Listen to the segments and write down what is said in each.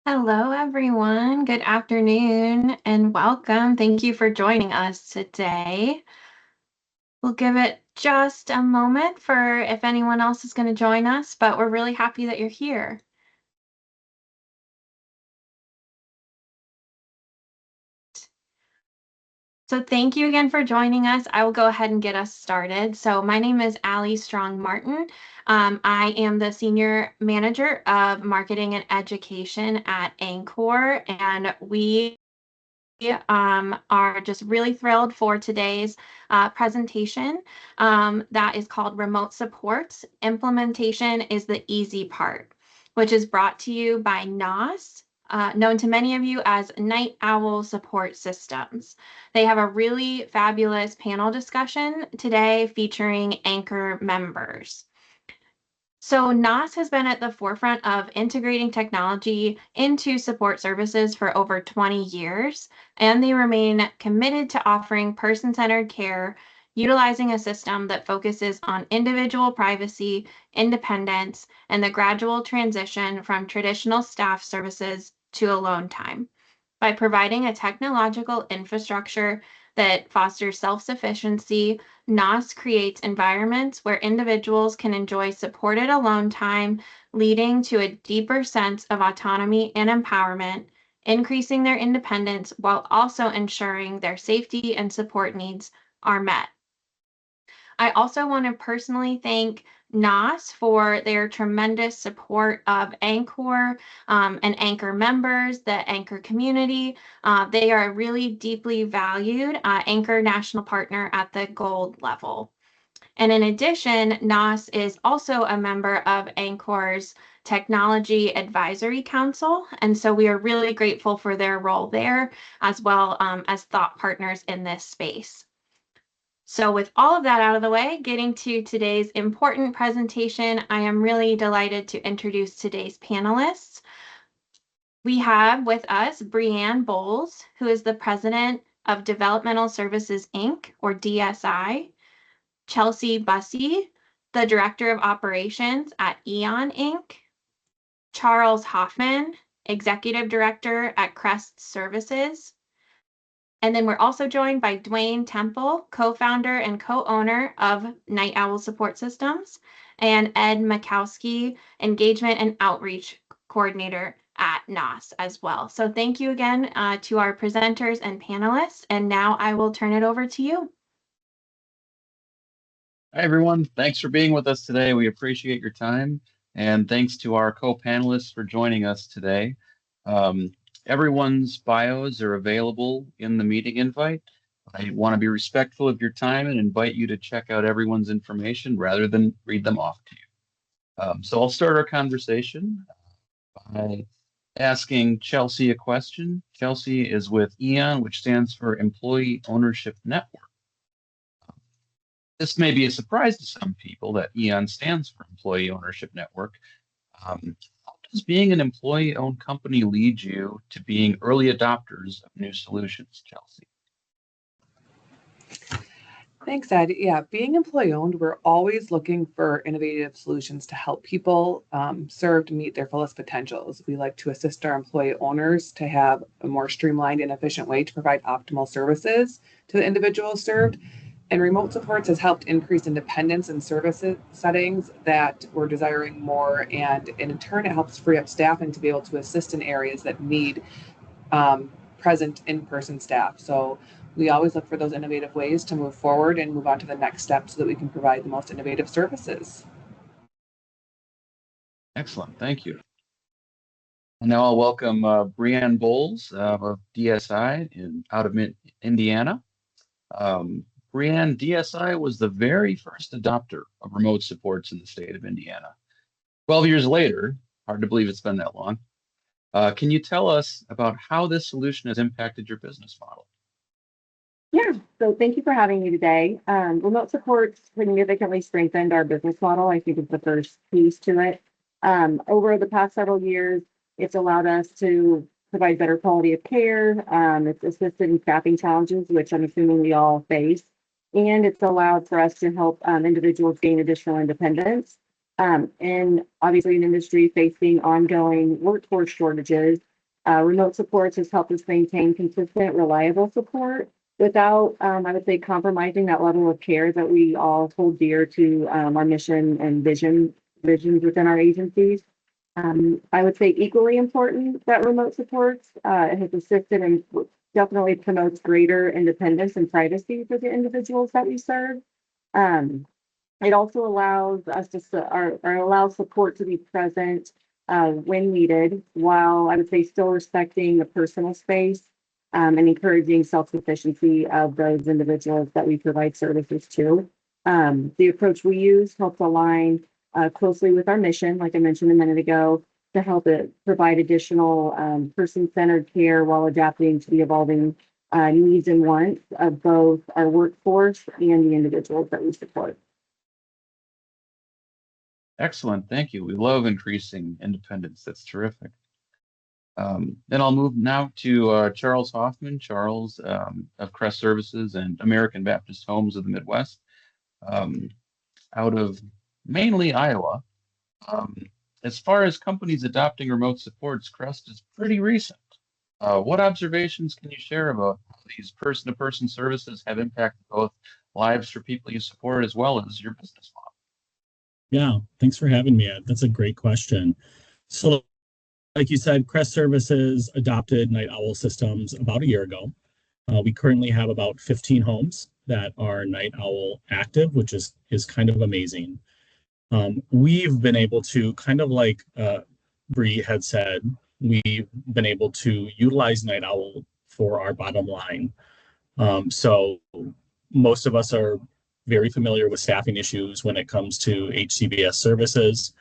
Hello, everyone. Good afternoon and welcome. Thank you for joining us today. We'll give it just a moment for if anyone else is going to join us, but we're really happy that you're here. So thank you again for joining us. I will go ahead and get us started. So my name is Allie Strong Martin. I am the Senior Manager of Marketing and Education at ANCOR, and we are just really thrilled for today's presentation that is called Remote Supports. Implementation is the easy part, which is brought to you by NOS, known to many of you as Night Owl Support Systems. They have a really fabulous panel discussion today featuring ANCOR members. So NOS has been at the forefront of integrating technology into support services for over 20 years, and they remain committed to offering person-centered care, utilizing a system that focuses on individual privacy, independence, and the gradual transition from traditional staff services to alone time. By providing a technological infrastructure that fosters self-sufficiency, NOS creates environments where individuals can enjoy supported alone time, leading to a deeper sense of autonomy and empowerment, increasing their independence while also ensuring their safety and support needs are met. I also want to personally thank NOS for their tremendous support of ANCOR and ANCOR members, the ANCOR community. They are really deeply valued ANCOR national partner at the gold level. And in addition, NOS is also a member of ANCOR's Technology Advisory Council. And so we are really grateful for their role there, as well as thought partners in this space. So with all of that out of the way, getting to today's important presentation, I am really delighted to introduce today's panelists. We have with us Brianne Bowles, who is the president of Developmental Services, Inc., or DSI, Chelsea Bussey, the director of operations at Eon, Inc., Charles Hoffman, executive director at Crest Services, and then we're also joined by Dwayne Temple, co-founder and co-owner of Night Owl Support Systems, and Ed Makowski, engagement and outreach coordinator at NOS as well. So thank you again to our presenters and panelists. And now I will turn it over to you. Hi, everyone. Thanks for being with us today. We appreciate your time. And thanks to our co-panelists for joining us today. Everyone's bios are available in the meeting invite. I want to be respectful of your time and invite you to check out everyone's information rather than read them off to you. So I'll start our conversation by asking Chelsea a question. Chelsea is with EON, which stands for Employee Ownership Network. This may be a surprise to some people that EON stands for Employee Ownership Network. How does being an employee-owned company lead you to being early adopters of new solutions, Chelsea? Thanks, Ed. Yeah, being employee-owned, we're always looking for innovative solutions to help people serve to meet their fullest potentials. We like to assist our employee owners to have a more streamlined and efficient way to provide optimal services to the individuals served. And remote supports has helped increase independence in services settings that we're desiring more. And in turn, it helps free up staffing to be able to assist in areas that need present in-person staff. So we always look for those innovative ways to move forward and move on to the next step so that we can provide the most innovative services. Excellent, thank you. And now I'll welcome Brianne Bowles of DSI out of Indiana. Brianne, DSI was the very first adopter of remote supports in the state of Indiana. 12 years later, hard to believe it's been that long. Can you tell us about how this solution has impacted your business model? Yeah, so thank you for having me today. Remote support significantly strengthened our business model. I think it's the first piece to it. Over the past several years, it's allowed us to provide better quality of care. It's assisted in staffing challenges, which I'm assuming we all face. And it's allowed for us to help individuals gain additional independence. And obviously an industry facing ongoing workforce shortages, Remote supports has helped us maintain consistent, reliable support without, I would say, compromising that level of care that we all hold dear to our mission and visions within our agencies. I would say equally important that remote supports has assisted and definitely promotes greater independence and privacy for the individuals that we serve. It also allows us to or allows support to be present when needed, while I would say still respecting the personal space and encouraging self-sufficiency of those individuals that we provide services to. The approach we use helps align closely with our mission, like I mentioned a minute ago, to help it provide additional person-centered care while adapting to the evolving needs and wants of both our workforce and the individuals that we support. Excellent. Thank you. We love increasing independence. That's terrific. Then I'll move now to Charles Hoffman. Charles of Crest Services and American Baptist Homes of the Midwest, out of mainly Iowa. As far as companies adopting remote supports, Crest is pretty recent. What observations can you share about how these person-to-person services have impacted both lives for people you support as well as your business model? Yeah, thanks for having me, Ed. That's a great question. So, like you said, Crest Services adopted Night Owl systems about a year ago. We currently have about 15 homes that are Night Owl active, which is kind of amazing. We've been able to, kind of like Bree had said, we've been able to utilize Night Owl for our bottom line. So most of us are very familiar with staffing issues when it comes to HCBS services.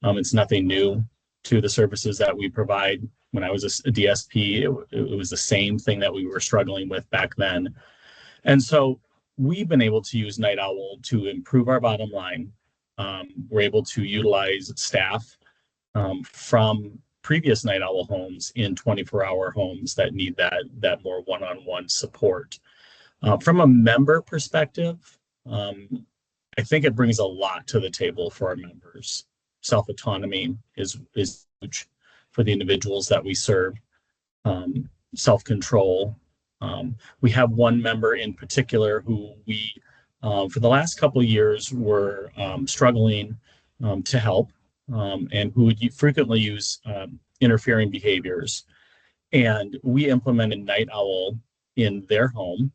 It's nothing new to the services that we provide. When I was a DSP, it was the same thing that we were struggling with back then. And so we've been able to use Night Owl to improve our bottom line. We're able to utilize staff from previous Night Owl homes in 24-hour homes that need that more one-on-one support. From a member perspective, I think it brings a lot to the table for our members. Self-autonomy is huge for the individuals that we serve. Self-control. We have one member in particular who we, for the last couple of years, were struggling to help and who would frequently use interfering behaviors. And we implemented Night Owl in their home,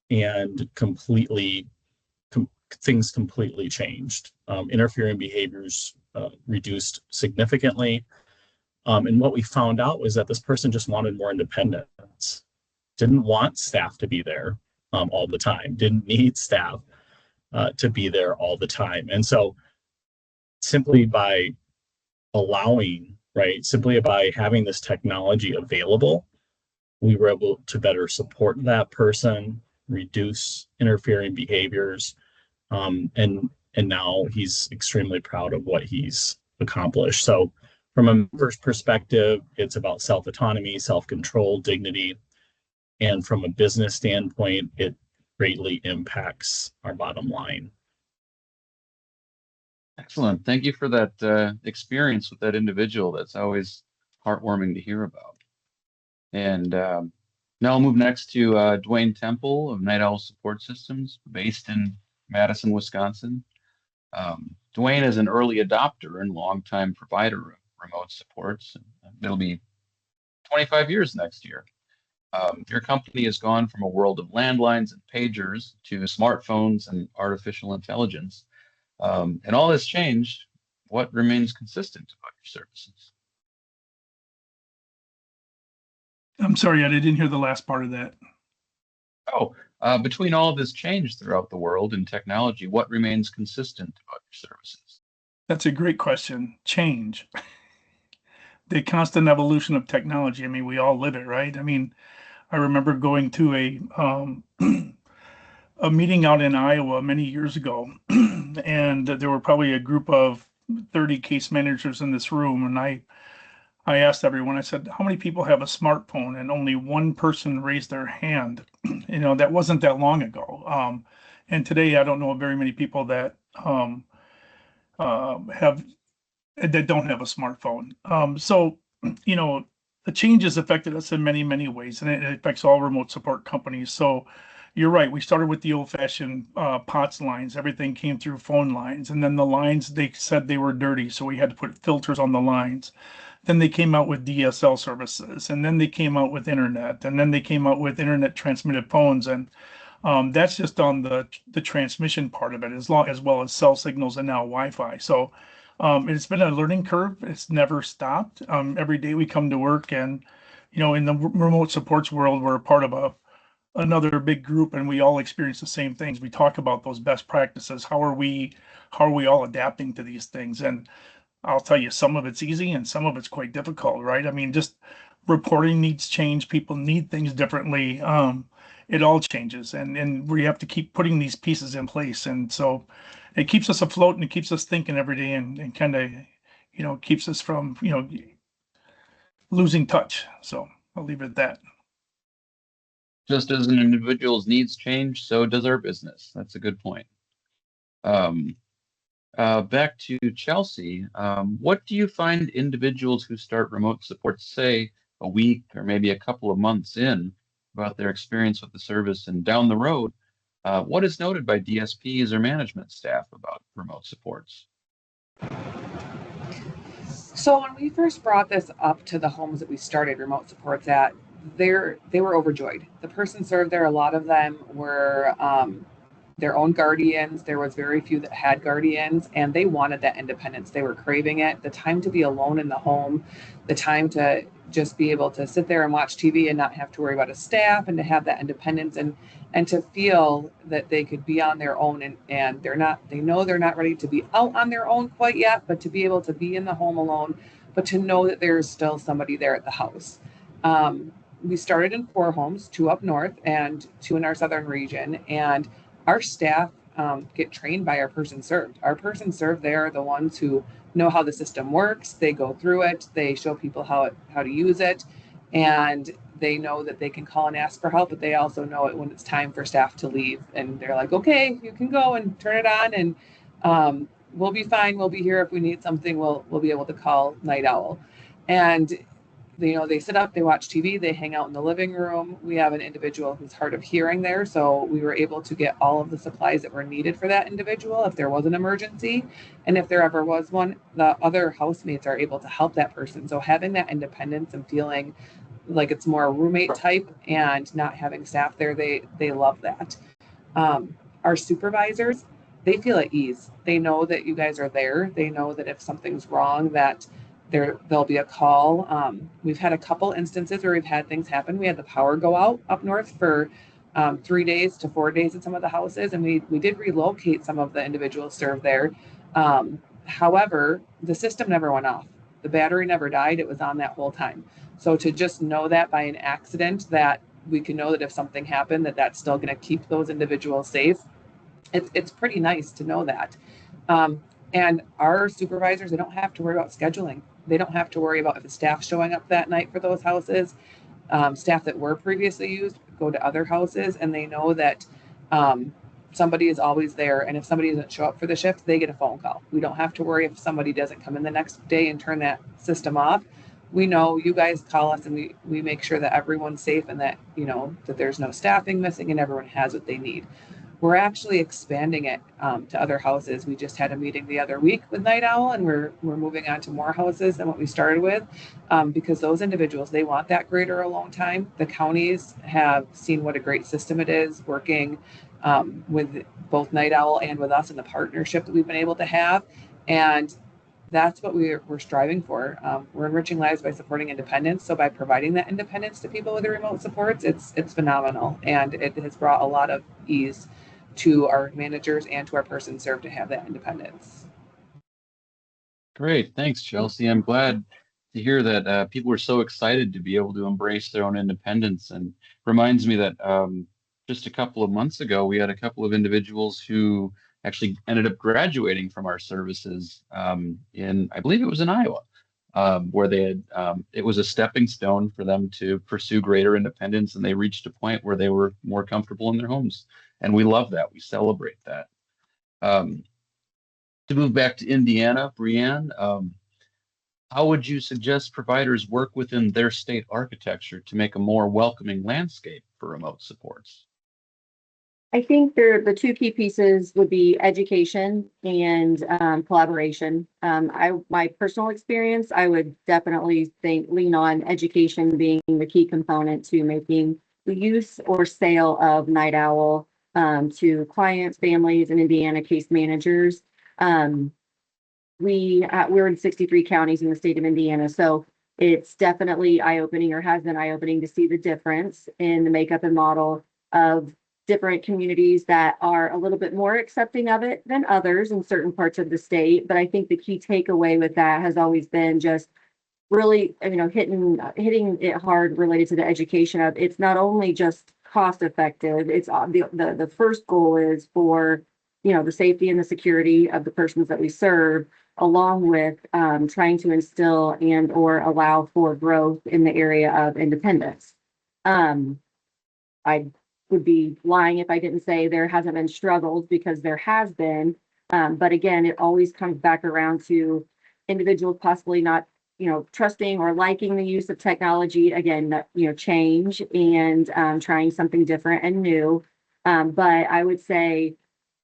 and things completely changed. Interfering behaviors reduced significantly. And what we found out was that this person just wanted more independence, didn't want staff to be there all the time, didn't need staff to be there all the time. And so simply by simply by having this technology available, we were able to better support that person, reduce interfering behaviors, and now he's extremely proud of what he's accomplished. So from a member's perspective, it's about self-autonomy, self-control, dignity. And from a business standpoint, it greatly impacts our bottom line. Excellent. Thank you for that experience with that individual. That's always heartwarming to hear about. And now I'll move next to Dwayne Temple of Night Owl Support Systems, based in Madison, Wisconsin. Dwayne is an early adopter and longtime provider of remote supports. It'll be 25 years next year. Your company has gone from a world of landlines and pagers to smartphones and artificial intelligence. And all has changed. What remains consistent about your services? I'm sorry, I didn't hear the last part of that. Between all of this change throughout the world and technology, what remains consistent about your services? That's a great question. Change. The constant evolution of technology. I mean, we all live it, right? I mean, I remember going to a meeting out in Iowa many years ago, and there were probably a group of 30 case managers in this room, and I asked everyone, I said, how many people have a smartphone? And only one person raised their hand. That wasn't that long ago. And today, I don't know very many people that don't have a smartphone. So, the changes affected us in many, many ways, and it affects all remote support companies. So you're right. We started with the old-fashioned POTS lines. Everything came through phone lines, and then the lines, they said they were dirty, so we had to put filters on the lines. Then they came out with DSL services, and then they came out with internet, and then they came out with internet transmitted phones, and that's just on the transmission part of it, as well as cell signals and now Wi-Fi. So it's been a learning curve. It's never stopped. Every day we come to work, and in the remote supports world, we're a part of another big group, and we all experience the same things. We talk about those best practices. How are we all adapting to these things? And I'll tell you, some of it's easy and some of it's quite difficult, right? I mean, just reporting needs change. People need things differently. It all changes, and we have to keep putting these pieces in place. And so it keeps us afloat and it keeps us thinking every day, and kind of, keeps us from, losing touch. So I'll leave it at that. Just as an individual's needs change, so does our business. That's a good point. Back to Chelsea. What do you find individuals who start remote support say a week or maybe a couple of months in about their experience with the service, and down the road, what is noted by DSPs or management staff about remote supports? So when we first brought this up to the homes that we started remote supports at, they were overjoyed. The person served there, a lot of them were their own guardians. There was very few that had guardians, and they wanted that independence. They were craving it, the time to be alone in the home, the time to just be able to sit there and watch TV and not have to worry about a staff, and to have that independence, and to feel that they could be on their own, and they know they're not ready to be out on their own quite yet, but to be able to be in the home alone, but to know that there's still somebody there at the house. We started in 4 homes, 2 up north and 2 in our southern region, and our staff get trained by our person served. Our person served, they're the ones who know how the system works. They go through it. They show people how to use it, and they know that they can call and ask for help, but they also know it when it's time for staff to leave. And they're like, okay, you can go and turn it on, and we'll be fine. We'll be here if we need something. We'll be able to call Night Owl. And they sit up, they watch TV, they hang out in the living room. We have an individual who's hard of hearing there, so we were able to get all of the supplies that were needed for that individual if there was an emergency. And if there ever was one, the other housemates are able to help that person. So having that independence and feeling like it's more a roommate type and not having staff there, they love that. Our supervisors, they feel at ease. They know that you guys are there. They know that if something's wrong, that there'll be a call. We've had a couple instances where we've had things happen. We had the power go out up north for 3 days to 4 days in some of the houses, and we did relocate some of the individuals served there. However, the system never went off. The battery never died. It was on that whole time. So to just know that by an accident, that we can know that if something happened, that's still going to keep those individuals safe. It's pretty nice to know that. And our supervisors, they don't have to worry about scheduling. They don't have to worry about if the staff's showing up that night for those houses. Staff that were previously used go to other houses, and they know that somebody is always there. And if somebody doesn't show up for the shift, they get a phone call. We don't have to worry if somebody doesn't come in the next day and turn that system off. We know you guys call us, and we make sure that everyone's safe, and that, that there's no staffing missing and everyone has what they need. We're actually expanding it to other houses. We just had a meeting the other week with Night Owl, and we're moving on to more houses than what we started with, because those individuals, they want that greater alone time. The counties have seen what a great system it is working with both Night Owl and with us, in the partnership that we've been able to have. And that's what we're striving for. We're enriching lives by supporting independence. So by providing that independence to people with the remote supports, it's phenomenal. And it has brought a lot of ease to our managers and to our person served to have that independence. Great. Thanks, Chelsea. I'm glad to hear that people are so excited to be able to embrace their own independence. And reminds me that just a couple of months ago, we had a couple of individuals who actually ended up graduating from our services I believe it was in Iowa, where they had, it was a stepping stone for them to pursue greater independence, and they reached a point where they were more comfortable in their homes. And we love that. We celebrate that. To move back to Indiana, Brianne, How would you suggest providers work within their state architecture to make a more welcoming landscape for remote supports? I think the two key pieces would be education and collaboration. My personal experience, I would definitely lean on education being the key component to making the use or sale of Night Owl to clients, families, and Indiana case managers. We're in 63 counties in the state of Indiana, so it's definitely eye-opening, or has been eye-opening, to see the difference in the makeup and model of different communities that are a little bit more accepting of it than others in certain parts of the state. But I think the key takeaway with that has always been just really, hitting it hard related to the education of, it's not only just cost effective, it's the first goal is for, the safety and the security of the persons that we serve, along with trying to instill and or allow for growth in the area of independence. I would be lying if I didn't say there hasn't been struggles, because there has been. But again, it always comes back around to individuals possibly not, trusting or liking the use of technology. Again, change and trying something different and new. But I would say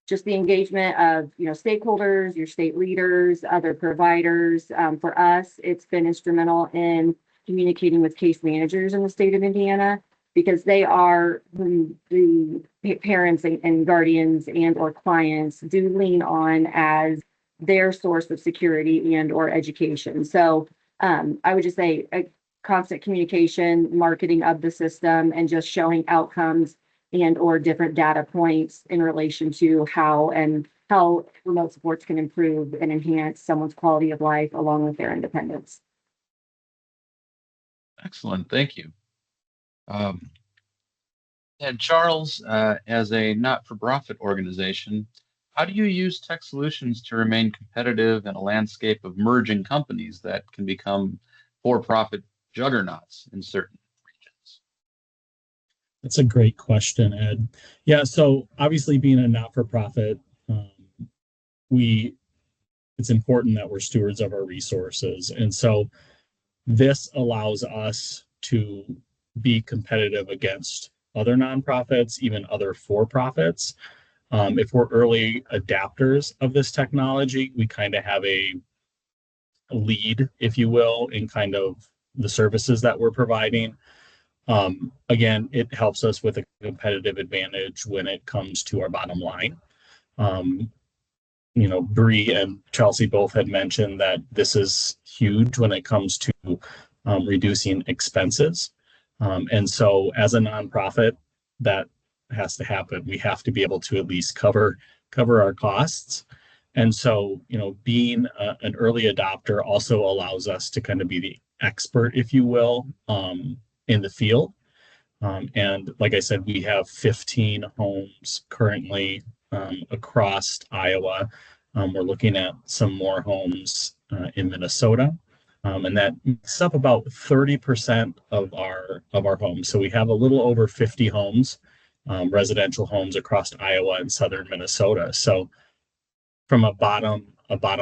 just the engagement of, stakeholders, your state leaders, other providers. For us, it's been instrumental in communicating with case managers in the state of Indiana, because they are who the parents and guardians and or clients do lean on as their source of security and or education. So I would just say a constant communication, marketing of the system, and just showing outcomes and or different data points in relation to how remote supports can improve and enhance someone's quality of life along with their independence. Excellent, thank you. And Charles, as a not-for-profit organization, how do you use tech solutions to remain competitive in a landscape of merging companies that can become for-profit juggernauts in certain regions? That's a great question, Ed. Yeah, so obviously being a not-for-profit, it's important that we're stewards of our resources. And so this allows us to be competitive against other nonprofits, even other for-profits. If we're early adapters of this technology, we kind of have a lead, if you will, in kind of the services that we're providing. Again, it helps us with a competitive advantage when it comes to our bottom line. Bree and Chelsea both had mentioned that this is huge when it comes to reducing expenses. And so as a nonprofit, that has to happen. We have to be able to at least cover our costs. And so, being an early adopter also allows us to kind of be the expert, if you will, in the field. And like I said, we have 15 homes currently across Iowa. We're looking at some more homes in Minnesota. And that makes up about 30% of our homes. So we have a little over 50 homes, residential homes across Iowa and southern Minnesota. So from a bottom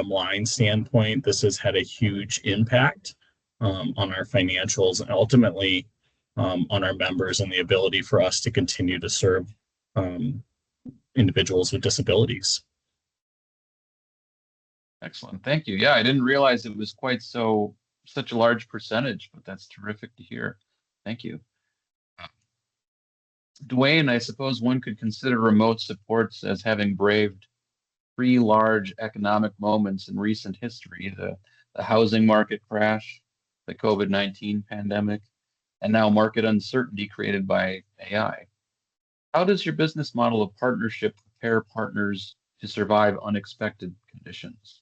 line standpoint, this has had a huge impact on our financials and ultimately on our members, and the ability for us to continue to serve individuals with disabilities. Excellent, thank you. Yeah, I didn't realize it was such a large percentage, but that's terrific to hear. Thank you. Dwayne, I suppose one could consider remote supports as having braved three large economic moments in recent history: the housing market crash, the COVID-19 pandemic, and now market uncertainty created by AI. How does your business model of partnership prepare partners to survive unexpected conditions?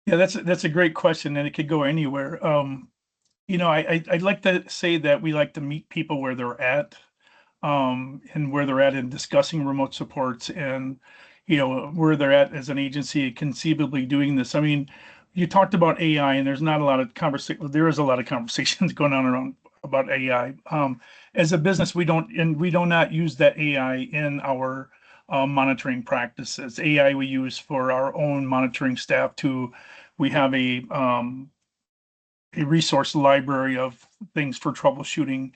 Yeah, that's a great question, and it could go anywhere. I'd like to say that we like to meet people where they're at, and where they're at in discussing remote supports, and where they're at as an agency conceivably doing this. I mean, you talked about AI, and there's not a lot of conversation. There is a lot of conversations going on around about AI. As a business, we do not use that AI in our monitoring practices. AI we use for our own monitoring staff we have a resource library of things for troubleshooting.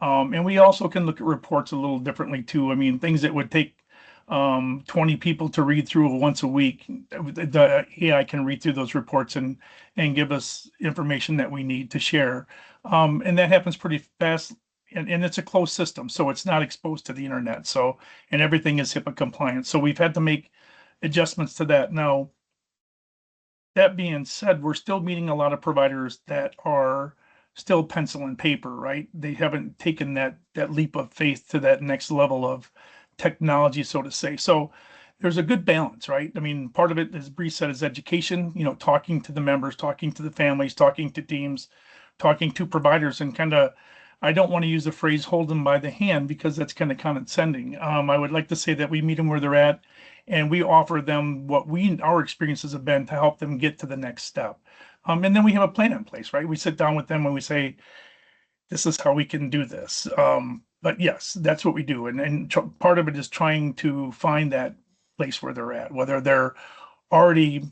And we also can look at reports a little differently too. I mean, things that would take 20 people to read through once a week, the AI can read through those reports and give us information that we need to share. And that happens pretty fast. And it's a closed system, so it's not exposed to the internet. So, and everything is HIPAA compliant. So we've had to make adjustments to that. Now, that being said, we're still meeting a lot of providers that are still pencil and paper, right? They haven't taken that leap of faith to that next level of technology, so to say. So there's a good balance, right? I mean, part of it, as Bree said, is education, talking to the members, talking to the families, talking to teams, talking to providers, and kind of, I don't want to use the phrase hold them by the hand because that's kind of condescending. I would like to say that we meet them where they're at and we offer them what our experiences have been to help them get to the next step. And then we have a plan in place, right? We sit down with them and we say, this is how we can do this. But yes, that's what we do. And part of it is trying to find that place where they're at, whether they're already,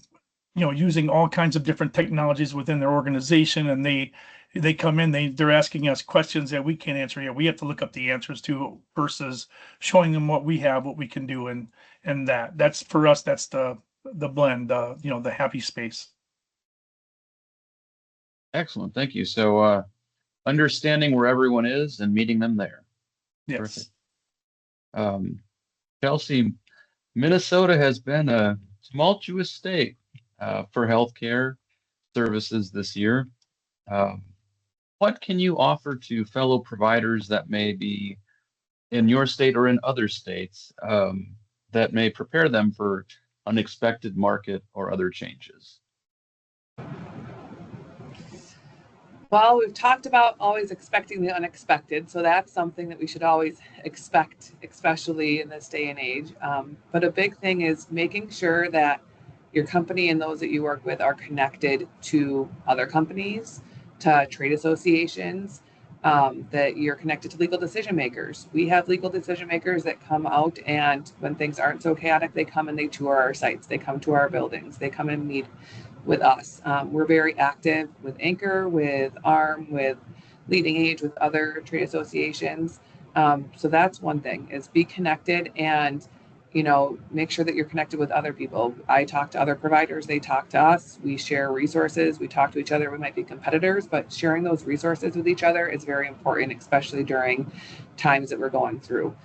using all kinds of different technologies within their organization, and they come in, they're asking us questions that we can't answer yet. We have to look up the answers to versus showing them what we have, what we can do, and that's for us. That's the blend, the happy space. Excellent, thank you. So understanding where everyone is and meeting them there. Yes. Chelsea, Minnesota has been a tumultuous state for healthcare services this year. What can you offer to fellow providers that may be in your state or in other states that may prepare them for unexpected market or other changes? Well, we've talked about always expecting the unexpected. So that's something that we should always expect, especially in this day and age. But a big thing is making sure that your company and those that you work with are connected to other companies, to trade associations, that you're connected to legal decision makers. We have legal decision makers that come out, and when things aren't so chaotic, they come and they tour our sites. They come to our buildings. They come and meet with us. We're very active with ANCOR, with ARM, with Leading Age, with other trade associations. So that's one thing, is be connected and make sure that you're connected with other people. I talk to other providers, they talk to us, we share resources, we talk to each other. We might be competitors, but sharing those resources with each other is very important, especially during times that we're going through.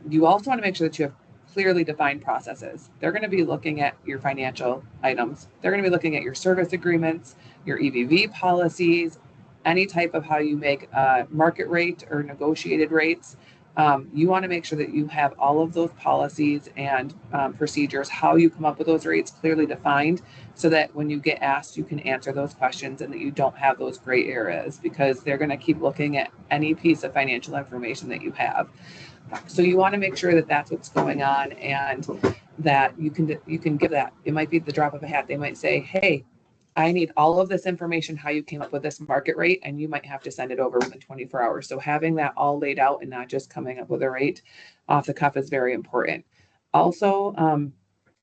You also want to make sure that you have clearly defined processes. They're going to be looking at your financial items. They're going to be looking at your service agreements, your EVV policies, any type of how you make market rate or negotiated rates. You want to make sure that you have all of those policies and procedures, how you come up with those rates clearly defined, so that when you get asked, you can answer those questions and that you don't have those gray areas, because they're going to keep looking at any piece of financial information that you have. So you want to make sure that that's what's going on, and that you can give that. It might be the drop of a hat. They might say, hey, I need all of this information, how you came up with this market rate, and you might have to send it over within 24 hours. So having that all laid out and not just coming up with a rate off the cuff is very important. Also,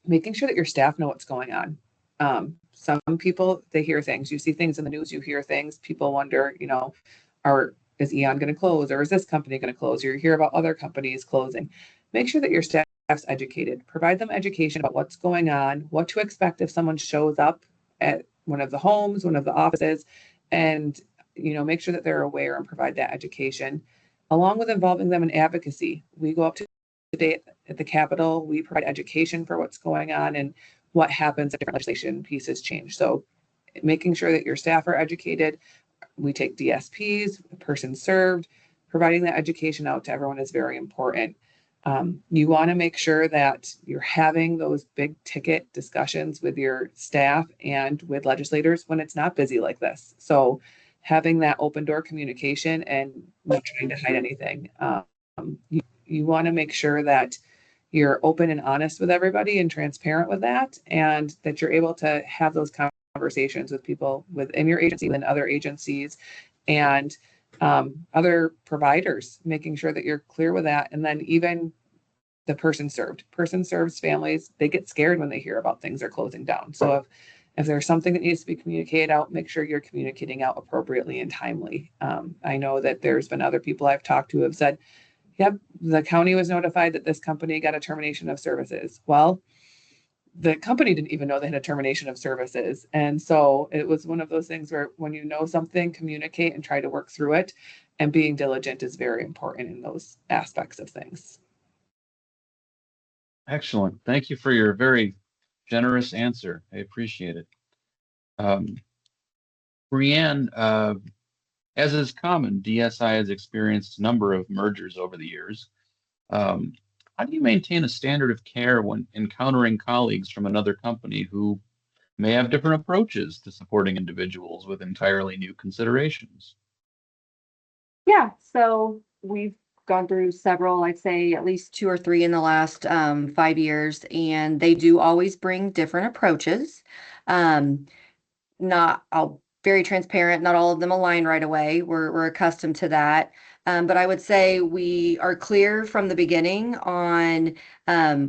making sure that your staff know what's going on. Some people, they hear things. You see things in the news, you hear things. People wonder, is Eon going to close, or is this company going to close? Or you hear about other companies closing. Make sure that your staff's educated. Provide them education about what's going on, what to expect if someone shows up at one of the homes, one of the offices, and make sure that they're aware and provide that education, along with involving them in advocacy. We go up to today at the Capitol, we provide education for what's going on and what happens if different legislation pieces change. So making sure that your staff are educated. We take DSPs, person served, providing that education out to everyone is very important. You want to make sure that you're having those big ticket discussions with your staff and with legislators when it's not busy like this. So having that open door communication and not trying to hide anything. You want to make sure that you're open and honest with everybody and transparent with that, and that you're able to have those conversations with people within your agency and other agencies and other providers, making sure that you're clear with that. And then even the person serves families, they get scared when they hear about things are closing down. So if there's something that needs to be communicated out, make sure you're communicating out appropriately and timely. I know that there's been other people I've talked to who have said, yep, the county was notified that this company got a termination of services. Well, the company didn't even know they had a termination of services. And so it was one of those things where when you know something, communicate and try to work through it. And being diligent is very important in those aspects of things. Excellent. Thank you for your very generous answer. I appreciate it. Brianne, as is common, DSI has experienced a number of mergers over the years. How do you maintain a standard of care when encountering colleagues from another company who may have different approaches to supporting individuals with entirely new considerations? Yeah, so we've gone through several, I'd say at least 2 or 3 in the last 5 years, and they do always bring different approaches. I'll very transparent, not all of them align right away. We're accustomed to that. But I would say we are clear from the beginning on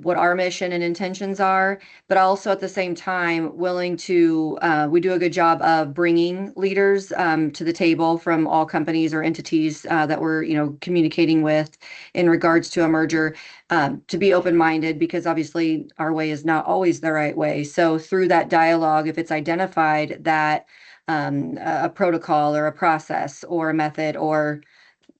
what our mission and intentions are, but also at the same time willing to, we do a good job of bringing leaders to the table from all companies or entities that we're, communicating with in regards to a merger, to be open-minded, because obviously our way is not always the right way. So through that dialogue, if it's identified that a protocol or a process or a method or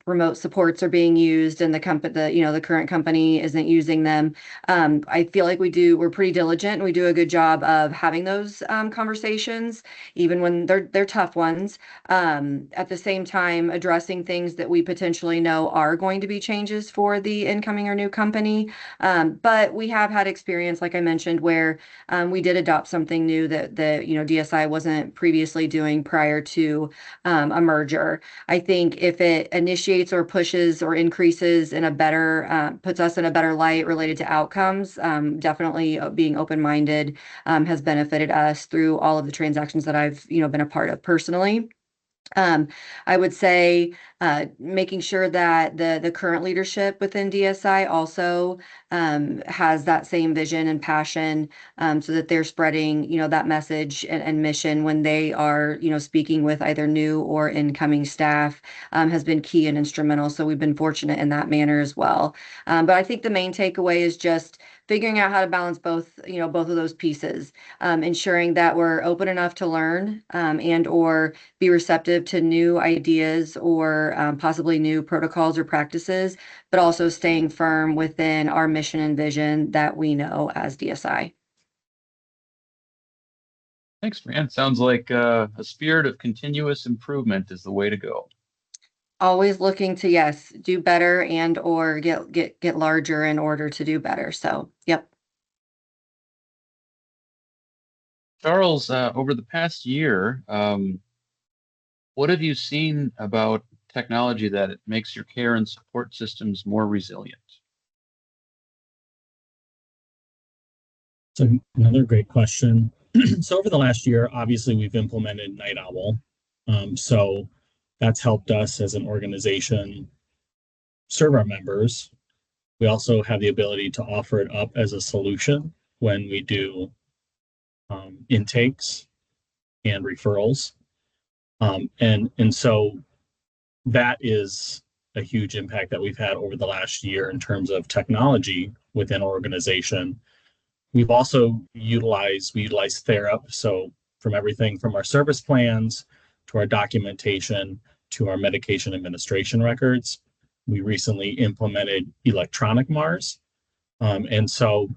remote supports are being used and the company, the current company isn't using them. I feel like we're pretty diligent and we do a good job of having those conversations, even when they're tough ones. At the same time, addressing things that we potentially know are going to be changes for the incoming or new company. But we have had experience, like I mentioned, where we did adopt something new that DSI wasn't previously doing prior to a merger. I think if it initiates or pushes or increases in a better, puts us in a better light related to outcomes, definitely being open-minded has benefited us through all of the transactions that I've, been a part of personally. I would say making sure that the current leadership within DSI also has that same vision and passion, so that they're spreading, that message and mission when they are, speaking with either new or incoming staff, has been key and instrumental. So we've been fortunate in that manner as well. But I think the main takeaway is just figuring out how to balance both of those pieces, ensuring that we're open enough to learn and or be receptive to new ideas or possibly new protocols or practices, but also staying firm within our mission and vision that we know as DSI. Thanks, Brianne. Sounds like a spirit of continuous improvement is the way to go. Always looking to, yes, do better and or get larger in order to do better. So, yep. Charles, over the past year, what have you seen about technology that it makes your care and support systems more resilient? So another great question. So over the last year, obviously we've implemented Night Owl. So that's helped us as an organization serve our members. We also have the ability to offer it up as a solution when we do intakes and referrals. And so that is a huge impact that we've had over the last year in terms of technology within our organization. We've also utilized TheraP. So from everything from our service plans to our documentation to our medication administration records, we recently implemented electronic MARs. And so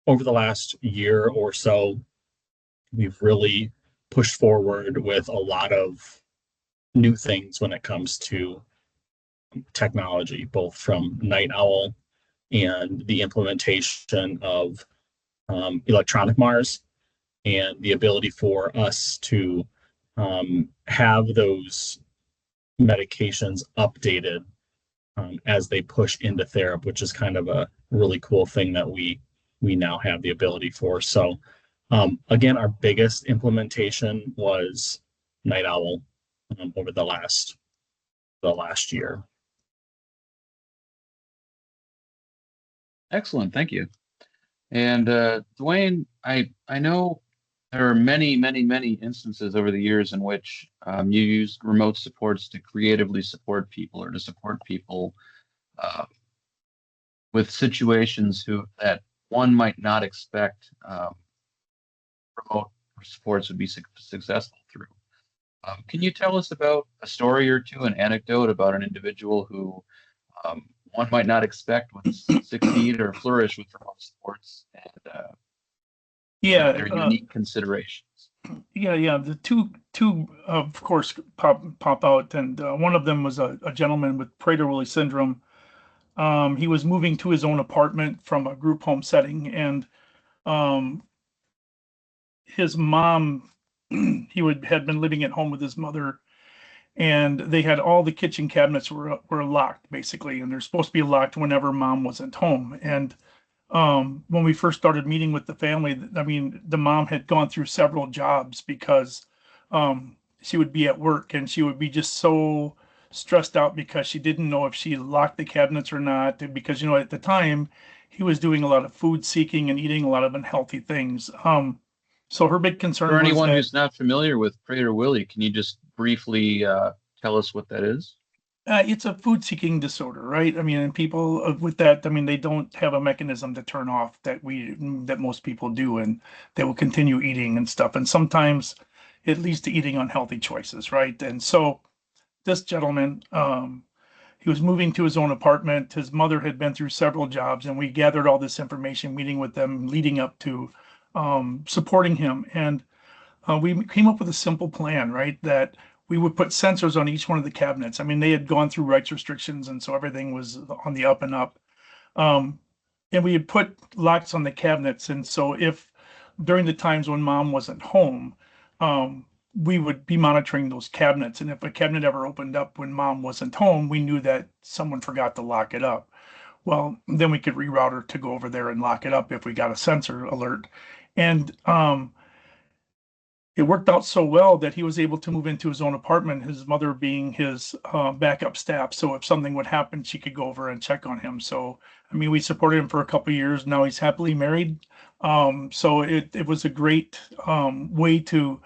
over the last year or so, we've really pushed forward with a lot of new things when it comes to technology, both from Night Owl and the implementation of electronic MARs and the ability for us to have those medications updated as they push into TheraP, which is kind of a really cool thing that we now have the ability for. So again, our biggest implementation was Night Owl over the last year. Excellent, thank you. And Dwayne, I know there are many, many, many instances over the years in which you used remote supports to creatively support people or to support people uh, with situations that one might not expect remote supports would be successful through. Can you tell us about a story or two, an anecdote about an individual who one might not expect would succeed or flourish with remote supports and Yeah, their unique considerations? yeah. The two of course pop out, and one of them was a gentleman with Prader-Willi syndrome. He was moving to his own apartment from a group home setting, and um, his mom, had been living at home with his mother, and they had all the kitchen cabinets were locked basically, and they're supposed to be locked whenever mom wasn't home. And when we first started meeting with the family, I mean, the mom had gone through several jobs because she would be at work and she would be just so stressed out because she didn't know if she locked the cabinets or not. Because, at the time, he was doing a lot of food seeking and eating a lot of unhealthy things. So her big For concern was anyone that who's not familiar with Prader-Willi, can you just briefly tell us what that is? it's a food seeking disorder, right? I mean, and people with that, I mean, they don't have a mechanism to turn off that most people do, and they will continue eating and stuff. And sometimes it leads to eating unhealthy choices, right? And so this gentleman, he was moving to his own apartment. His mother had been through several jobs, and we gathered all this information, meeting with them, leading up to supporting him. And we came up with a simple plan, right? That we would put sensors on each one of the cabinets. I mean, they had gone through rights restrictions, and so everything was on the up and up. Um, and we had put locks on the cabinets, and so if during the times when mom wasn't home, we would be monitoring those cabinets. And if a cabinet ever opened up when mom wasn't home, we knew that someone forgot to lock it up. Well, then we could reroute her to go over there and lock it up if we got a sensor alert. And it worked out so well that he was able to move into his own apartment, his mother being his backup staff. So if something would happen, she could go over and check on him. So, I mean, we supported him for a couple of years. Now he's happily married. So it was a great way to,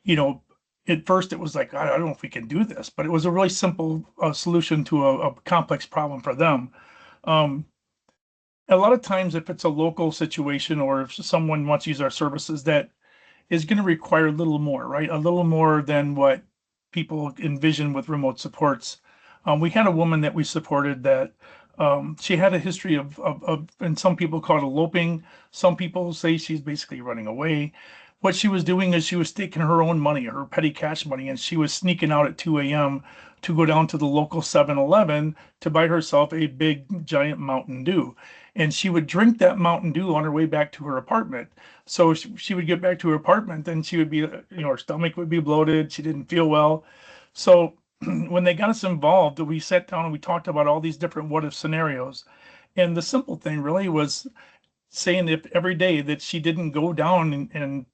you know, at first it was like, I don't know if we can do this, but it was a really simple solution to a complex problem for them. Um, a lot of times, if it's a local situation or if someone wants to use our services, that is going to require a little more, right? A little more than what people envision with remote supports. We had a woman that we supported that she had a history and some people call it eloping. Some people say she's basically running away. What she was doing is she was taking her own money, her petty cash money, and she was sneaking out at 2 a.m. to go down to the local 7-Eleven to buy herself a big giant Mountain Dew. And she would drink that Mountain Dew on her way back to her apartment. So she would get back to her apartment and she would be, her stomach would be bloated. She didn't feel well. So when they got us involved, we sat down and we talked about all these different what if scenarios. And the simple thing really was saying if every day that she didn't go down and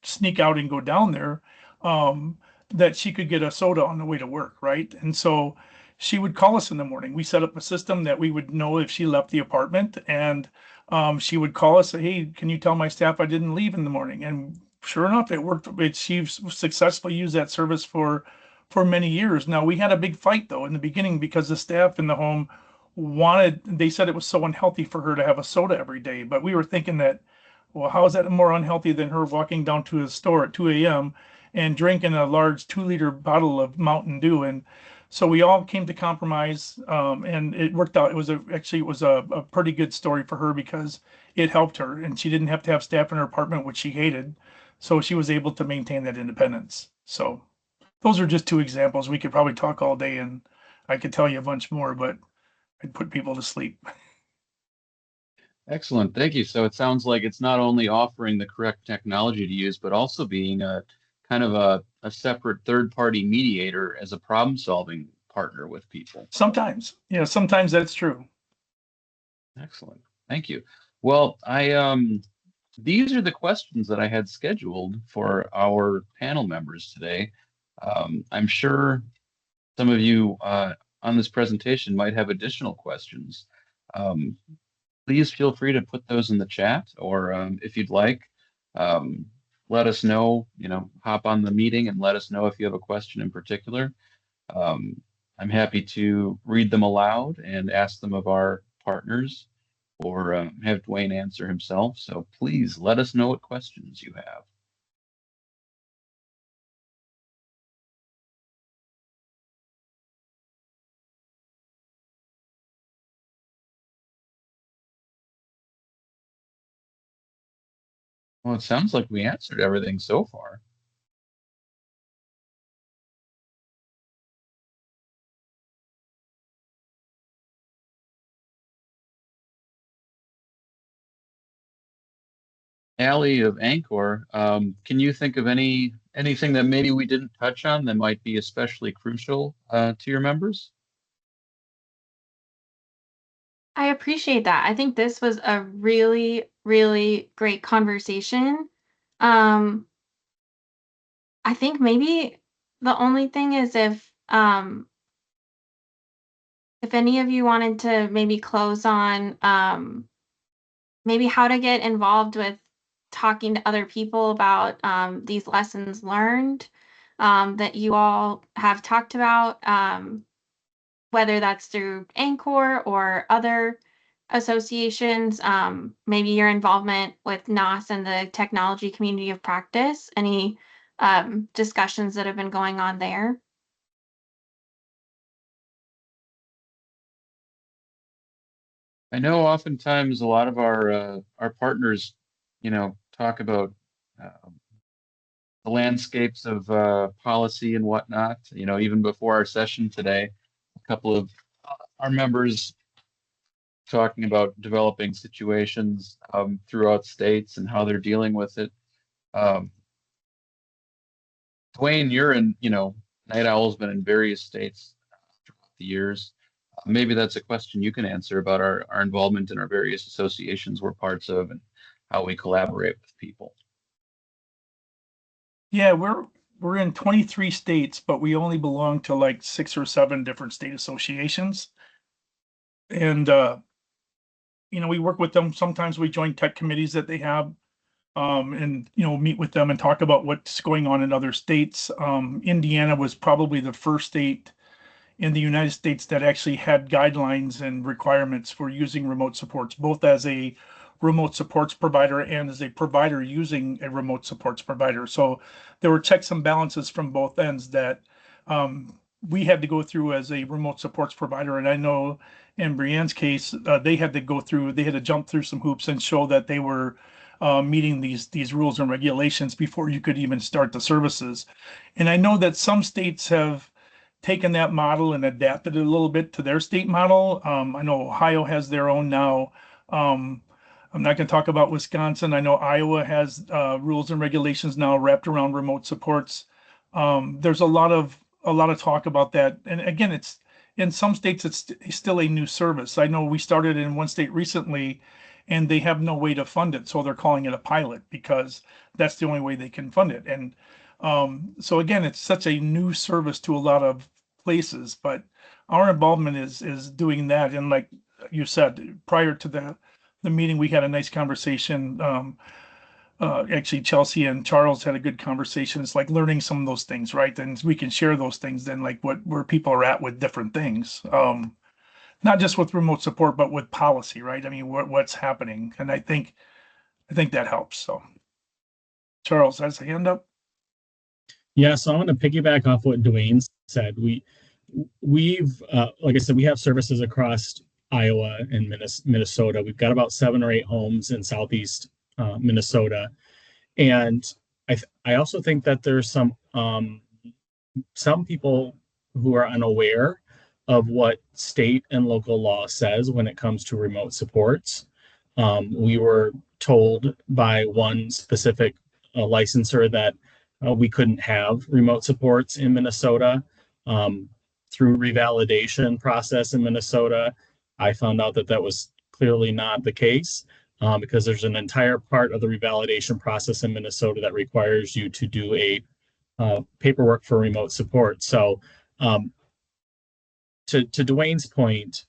sneak out and go down there, um, that she could get a soda on the way to work, right? And so she would call us in the morning. We set up a system that we would know if she left the apartment, and she would call us, say, "Hey, can you tell my staff I didn't leave in the morning?" And sure enough, it worked. She successfully used that service for many years. Now we had a big fight though in the beginning because the staff in the home they said it was so unhealthy for her to have a soda every day. But we were thinking that, well, how is that more unhealthy than her walking down to the store at 2 a.m. and drinking a large 2-liter bottle of Mountain Dew? And so we all came to compromise, and it worked out. It was a pretty good story for her because it helped her, and she didn't have to have staff in her apartment, which she hated. So she was able to maintain that independence. So those are just two examples. We could probably talk all day, and I could tell you a bunch more, but I'd put people to sleep. Excellent, thank you. So it sounds like it's not only offering the correct technology to use, but also being a kind of a separate third-party mediator as a problem-solving partner with people. Sometimes, sometimes that's true. Excellent, thank you. Well, these are the questions that I had scheduled for our panel members today. I'm sure some of you on this presentation might have additional questions. please feel free to put those in the chat, or if you'd like, let us know, hop on the meeting and let us know if you have a question in particular. I'm happy to read them aloud and ask them of our partners, or have Dwayne answer himself. So please let us know what questions you have. Well, it sounds like we answered everything so far. Allie of ANCOR, can you think of anything that maybe we didn't touch on that might be especially crucial to your members? I appreciate that. I think this was a really, really great conversation. I think maybe the only thing is if any of you wanted to maybe close on maybe how to get involved with talking to other people about these lessons learned that you all have talked about, whether that's through ANCOR or other associations, maybe your involvement with NOS and the technology community of practice, any discussions that have been going on there. I know oftentimes a lot of our partners, talk about the landscapes of policy and whatnot. Even before our session today, a couple of our members talking about developing situations throughout states and how they're dealing with it. Dwayne, you're in, Night Owl's been in various states throughout the years. Maybe that's a question you can answer about our involvement in our various associations we're parts of and how we collaborate with people. Yeah, we're in 23 states, but we only belong to like 6 or 7 different state associations. And we work with them. Sometimes we join tech committees that they have, and meet with them and talk about what's going on in other states. Indiana was probably the first state in the United States that actually had guidelines and requirements for using remote supports, both as a remote supports provider and as a provider using a remote supports provider. So there were checks and balances from both ends that we had to go through as a remote supports provider. And I know in Brienne's case, they had to jump through some hoops and show that they were meeting these rules and regulations before you could even start the services. And I know that some states have taken that model and adapted it a little bit to their state model. I know Ohio has their own now. I'm not going to talk about Wisconsin. I know Iowa has rules and regulations now wrapped around remote supports. There's a lot of talk about that. And again, it's in some states it's still a new service. I know we started in one state recently and they have no way to fund it. So they're calling it a pilot because that's the only way they can fund it. And so again, it's such a new service to a lot of places, but our involvement is doing that. And like you said, prior to the meeting, we had a nice conversation. Actually, Chelsea and Charles had a good conversation. It's like learning some of those things, right? And we can share those things then, like where people are at with different things. Not just with remote support, but with policy, right? I mean, what's happening, and I think that helps. So, Charles has a hand up. Yeah, so I'm going to piggyback off what Dwayne said. We've like I said, we have services across Iowa and Minnesota. We've got about 7 or 8 homes in southeast Minnesota, and I also think that there's some people who are unaware of what state and local law says when it comes to remote supports. We were told by one specific licensor that we couldn't have remote supports in Minnesota. Through revalidation process in Minnesota, I found out that was clearly not the case, because there's an entire part of the revalidation process in Minnesota that requires you to do a paperwork for remote support. So to Dwayne's point,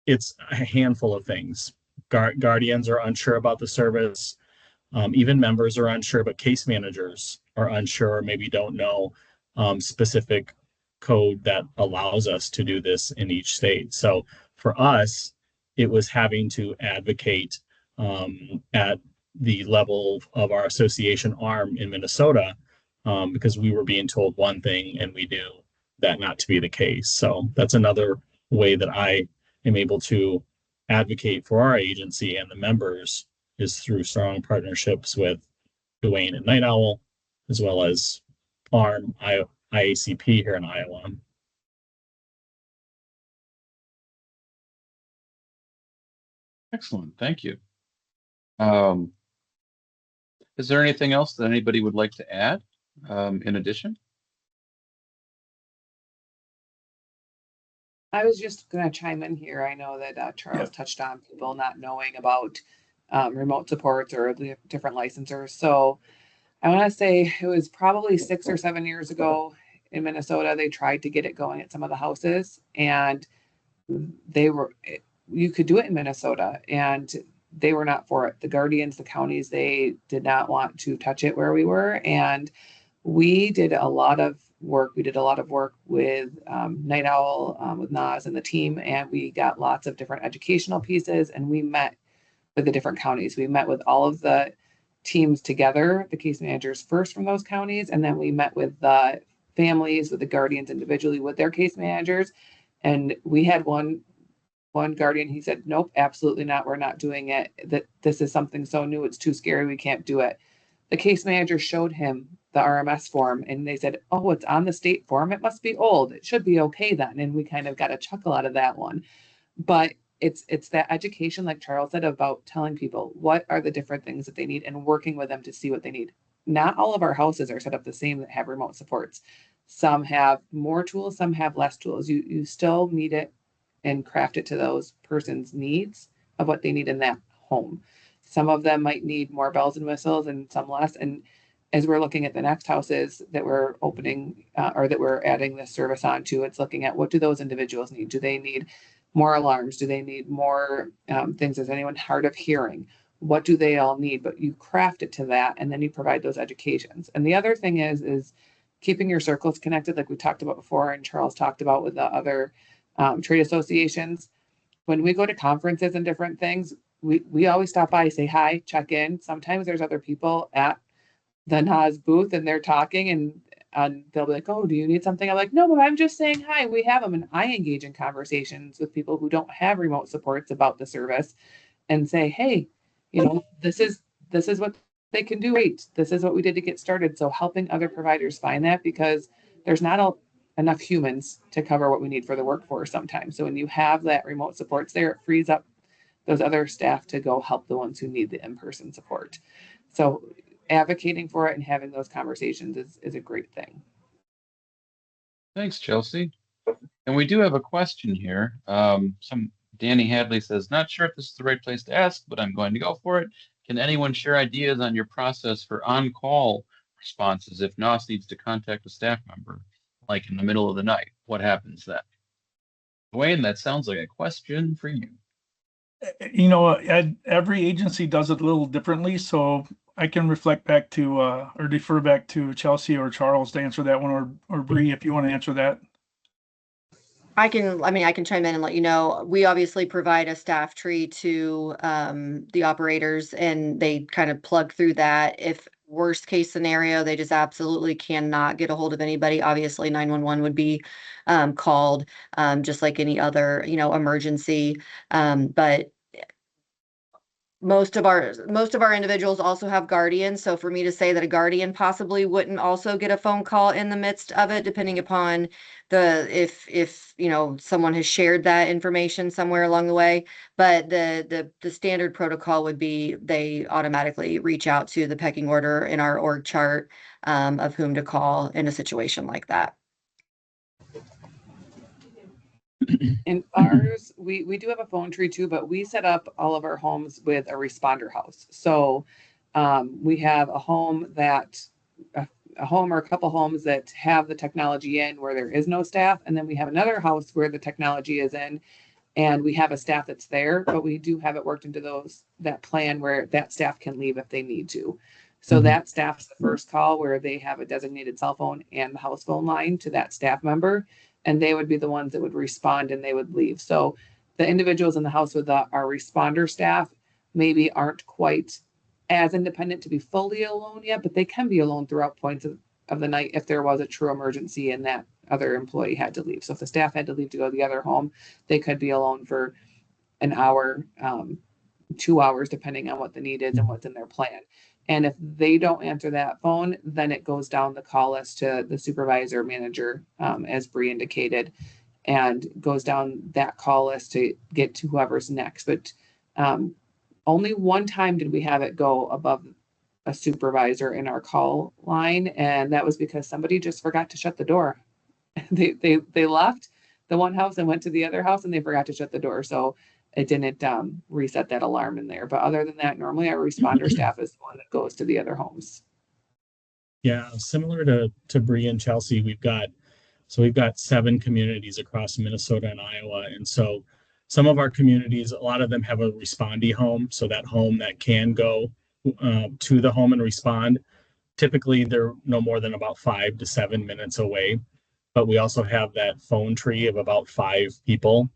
it's a handful of things. Guardians are unsure about the service. Even members are unsure, but case managers are unsure, or maybe don't know specific code that allows us to do this in each state. So for us, it was having to advocate at the level of our association arm in Minnesota, because we were being told one thing and we knew that not to be the case. So that's another way that I am able to advocate for our agency and the members, is through strong partnerships with Dwayne and Night Owl, as well as ARM, IACP here in Iowa. Excellent, thank you. Is there anything else that anybody would like to add in addition? I was just going to chime in here. I know that Charles touched on people not knowing about remote supports or the different licensors. So I want to say it was probably 6 or 7 years ago in Minnesota, they tried to get it going at some of the houses, and you could do it in Minnesota, and they were not for it. The guardians, the counties, they did not want to touch it where we were. And we did a lot of work. We did a lot of work with Night Owl, with Nas and the team, and we got lots of different educational pieces, and we met with the different counties. We met with all of the teams together, the case managers first from those counties, and then we met with the families, with the guardians individually with their case managers. And we had one guardian, he said, nope, absolutely not. We're not doing it. That this is something so new, it's too scary. We can't do it. The case manager showed him the RMS form, and they said, oh, it's on the state form. It must be old. It should be okay then. And we kind of got a chuckle out of that one. But it's that education, like Charles said, about telling people what are the different things that they need and working with them to see what they need. Not all of our houses are set up the same that have remote supports. Some have more tools, some have less tools. You still need it and craft it to those person's needs of what they need in that home. Some of them might need more bells and whistles and some less. And as we're looking at the next houses that we're opening or that we're adding this service onto, it's looking at what do those individuals need? Do they need more alarms? Do they need more things? Is anyone hard of hearing? What do they all need? But you craft it to that, and then you provide those educations. And the other thing is keeping your circles connected, like we talked about before, and Charles talked about with the other trade associations. When we go to conferences and different things, we always stop by, say hi, check in. Sometimes there's other people at the NAS booth and they're talking, and they'll be like, oh, do you need something? I'm like, no, but I'm just saying hi. We have them. And I engage in conversations with people who don't have remote supports about the service and say, hey, this is what they can do. Wait, this is what we did to get started. So helping other providers find that, because there's not enough humans to cover what we need for the workforce sometimes. So when you have that remote supports there, it frees up those other staff to go help the ones who need the in-person support. So advocating for it and having those conversations is a great thing. Thanks, Chelsea. And we do have a question here. Danny Hadley says, not sure if this is the right place to ask, but I'm going to go for it. Can anyone share ideas on your process for on-call responses if NOS needs to contact a staff member, like in the middle of the night? What happens then? Dwayne, that sounds like a question for you. Every agency does it a little differently, so I can reflect back to or defer back to Chelsea or Charles to answer that one, or Bree, if you want to answer that. I can chime in and let you know. We obviously provide a staff tree to the operators, and they kind of plug through that. If worst case scenario, they just absolutely cannot get a hold of anybody, obviously 911 would be called, just like any other, emergency. But most of our individuals also have guardians. So for me to say that a guardian possibly wouldn't also get a phone call in the midst of it, depending upon if someone has shared that information somewhere along the way. But the standard protocol would be they automatically reach out to the pecking order in our org chart of whom to call in a situation like that. In ours, we do have a phone tree too, but we set up all of our homes with a responder house. So we have a home or a couple homes that have the technology in where there is no staff. And then we have another house where the technology is in, and we have a staff that's there, but we do have it worked into that plan where that staff can leave if they need to. So Mhm. that staff's the first call where they have a designated cell phone and the house phone line to that staff member, and they would be the ones that would respond and they would leave. So the individuals in the house with our responder staff maybe aren't quite as independent to be fully alone yet, but they can be alone throughout points of the night if there was a true emergency and that other employee had to leave. So if the staff had to leave to go to the other home, they could be alone for an hour, 2 hours, depending on what the need is and what's in their plan. And if they don't answer that phone, then it goes down the call list to the supervisor manager, as Bree indicated, and goes down that call list to get to whoever's next. But only one time did we have it go above a supervisor in our call line, and that was because somebody just forgot to shut the door. They left the one house and went to the other house and they forgot to shut the door. So it didn't reset that alarm in there. But other than that, normally our responder staff is the one that goes to the other homes. Yeah, similar to Bree and Chelsea, we've got 7 communities across Minnesota and Iowa. And so some of our communities, a lot of them have a respondee home. So that home that can go to the home and respond. Typically, they're no more than about 5 to 7 minutes away. But we also have that phone tree of about 5 people.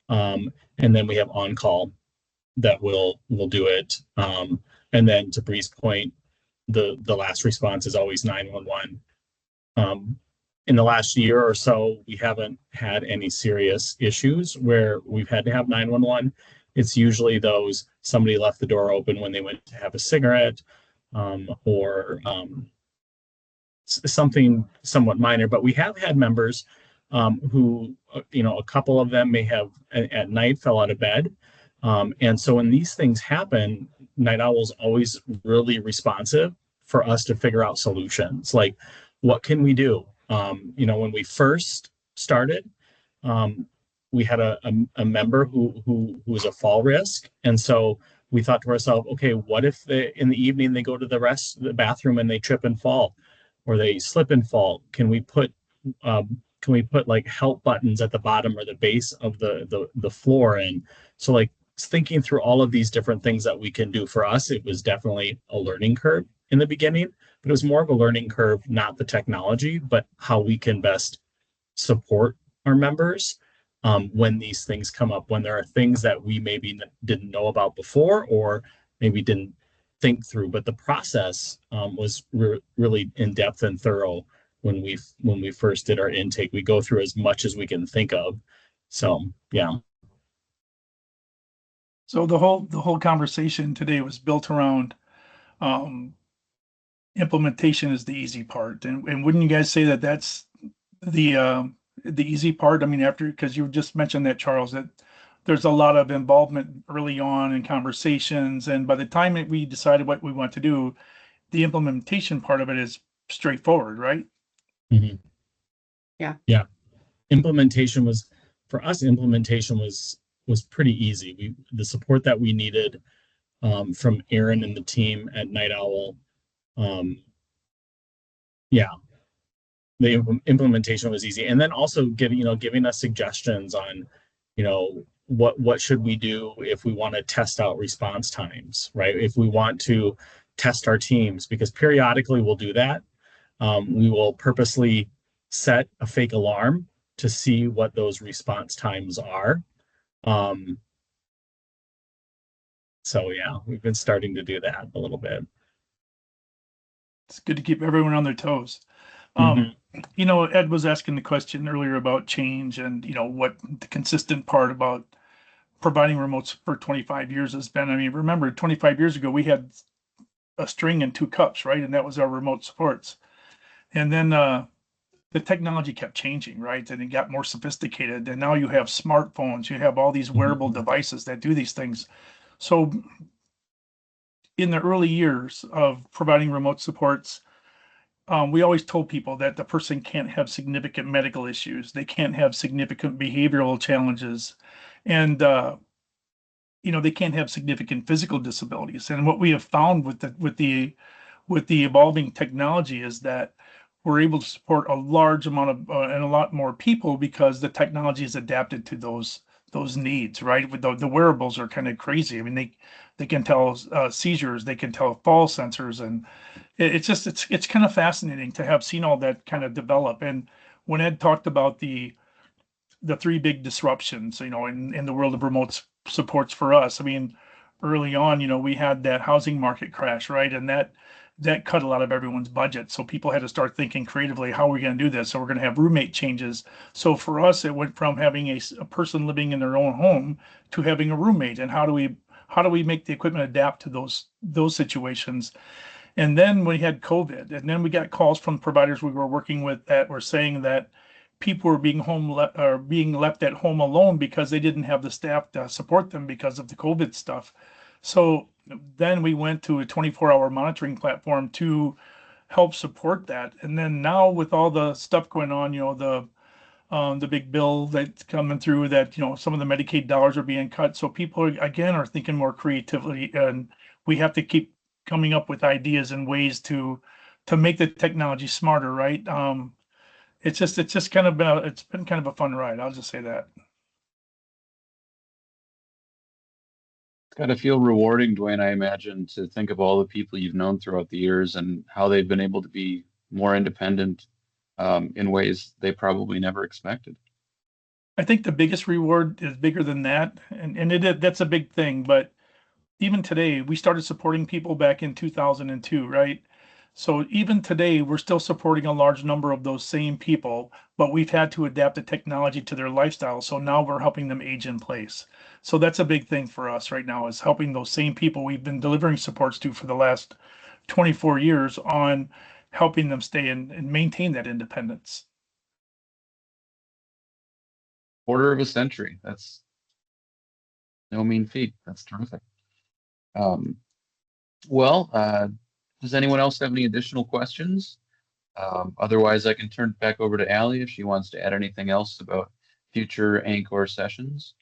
And then we have on call that will do it. And then to Bree's point, the last response is always 911. In the last year or so, we haven't had any serious issues where we've had to have 911. It's usually those somebody left the door open when they went to have a cigarette, or something somewhat minor. But we have had members who, a couple of them may have at night fell out of bed. And so when these things happen, Night Owl's always really responsive for us to figure out solutions. Like, what can we do? When we first started, we had a member who was a fall risk. And so we thought to ourselves, okay, what if in the evening they go to the bathroom and they trip and fall, or they slip and fall? Can we put like help buttons at the bottom or the base of the floor? And so, like, thinking through all of these different things that we can do. For us, it was definitely a learning curve in the beginning, but it was more of a learning curve, not the technology, but how we can best support our members when these things come up, when there are things that we maybe didn't know about before or maybe didn't think through. But the process was really in depth and thorough when we first did our intake. We go through as much as we can think of. So yeah. So the whole conversation today was built around implementation is the easy part, and wouldn't you guys say that that's the easy part? I mean, because you just mentioned that, Charles, that there's a lot of involvement early on in conversations, and by the time we decided what we want to do, the implementation part of it is straightforward, right? Mm-hmm. Yeah. Implementation was pretty easy. The support that we needed from Aaron and the team at Night Owl, the implementation was easy. And then also giving us suggestions on, what should we do if we want to test out response times, right? If we want to test our teams, because periodically we'll do that. We will purposely set a fake alarm to see what those response times are. So yeah, we've been starting to do that a little bit. It's good to keep everyone on their toes. Ed was asking the question earlier about change and, what the consistent part about providing remotes for 25 years has been. I mean, remember 25 years ago, we had a string and 2 cups, right? And that was our remote supports. And then the technology kept changing, right? And it got more sophisticated. And now you have smartphones, you have all these wearable devices that do these things. So in the early years of providing remote supports, we always told people that the person can't have significant medical issues. They can't have significant behavioral challenges. And, they can't have significant physical disabilities. And what we have found with the evolving technology is that we're able to support a large amount of and a lot more people because the technology is adapted to those needs, right? With the wearables are kind of crazy. I mean, they can tell seizures, they can tell fall sensors, and it's kind of fascinating to have seen all that kind of develop. And when Ed talked about the three big disruptions, in the world of remote supports for us. I mean, early on, we had that housing market crash, right? And that cut a lot of everyone's budget. So people had to start thinking creatively, how are we going to do this? So we're going to have roommate changes. So for us, it went from having a person living in their own home to having a roommate. And how do we make the equipment adapt to those situations? And then we had COVID, and then we got calls from providers we were working with that were saying that people were being left at home alone because they didn't have the staff to support them because of the COVID stuff. So then we went to a 24-hour monitoring platform to help support that. And then now with all the stuff going on, the big bill that's coming through, that some of the Medicaid dollars are being cut. So people again are thinking more creatively, and we have to keep coming up with ideas and ways to make the technology smarter, right? It's just kind of been kind of a fun ride. I'll just say that. It's got to feel rewarding, Dwayne, I imagine, to think of all the people you've known throughout the years and how they've been able to be more independent in ways they probably never expected. I think the biggest reward is bigger than that, and that's a big thing. But even today, we started supporting people back in 2002, right? So even today, we're still supporting a large number of those same people, but we've had to adapt the technology to their lifestyle. So now we're helping them age in place. So that's a big thing for us right now, is helping those same people we've been delivering supports to for the last 24 years on helping them stay and maintain that independence. Quarter of a century. That's no mean feat. That's terrific. Um, does anyone else have any additional questions? Otherwise, I can turn it back over to Allie if she wants to add anything else about future ANCOR sessions.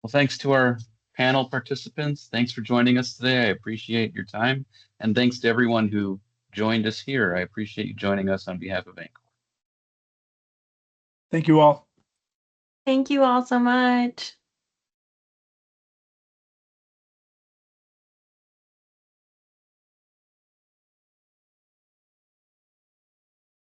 Well, thanks to our panel participants. Thanks for joining us today. I appreciate your time. And thanks to everyone who joined us here. I appreciate you joining us on behalf of ANCOR. Thank you all. Thank you all so much.